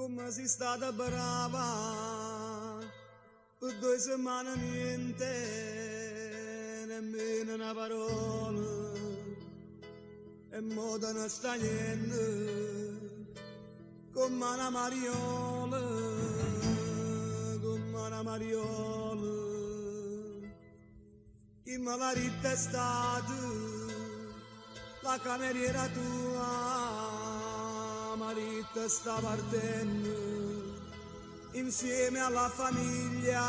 come sei stata brava, per 2 settimane niente, nemmeno una parola, e mo te ne sta niente, come una mariola, come una mariola, chi me l'ha ritestata, la cameriera tua, marito sta partendo, insieme alla famiglia,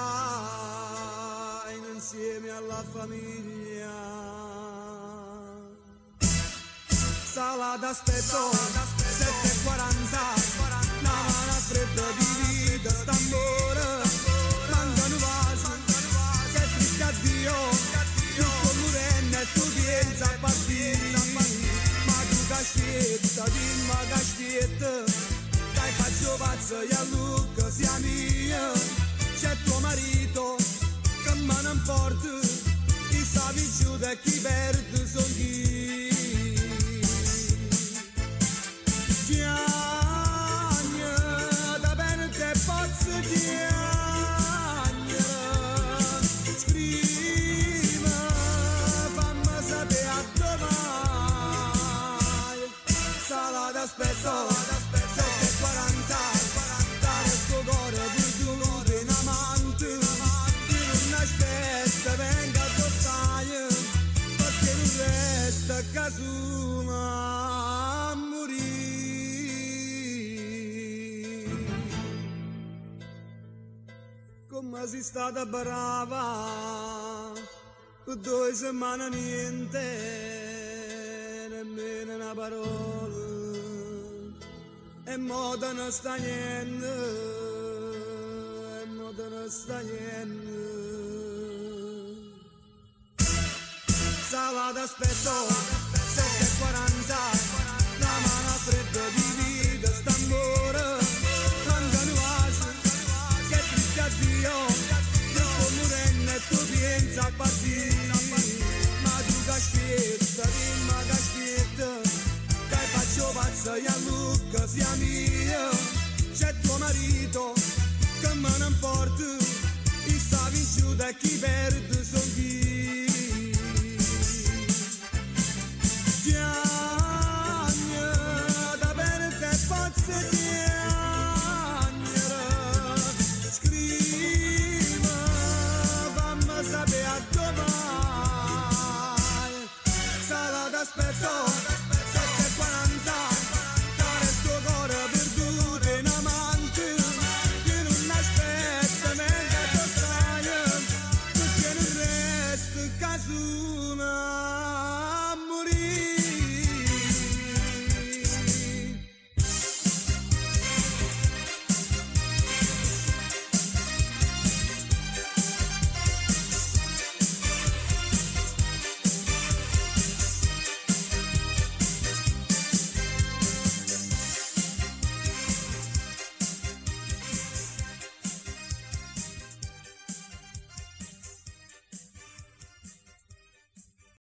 insieme alla famiglia. Sala d'aspetto, 7:40, una mano fredda di vita, stambore, mancano vasi, che triste addio, tutto murenne e tu piensa a partire, ma tu caschietta, dimma caschietta, dai faccio pazzo e a Luca sia mia, c'è tuo marito che me ne importa, chi sta vinciuto e chi perde son chi. Chiagna, da bene te posso chiagna, scriva, fammi sapere a domani, sala d'aspetto, 7:40, dare sto cuore per tu in amante, chi non aspetta venga a tostare, perché non resta casuna a morire. Come sei stata brava, per 2 settimane niente, nemmeno una parola, e mo te ne sta niente, e mo te ne sta niente. Sala d'aspetto, 7:40, una mano fredda di vita, stambore, mancano vasi, che triste addio, questo murenne e tu piensa a partire, ma tu caschietta, dimma caschietta, dai faccio pazzo e a Luca sia mia, c'è tuo marito che me ne importa, chi sta vinciuto e chi perde son chi.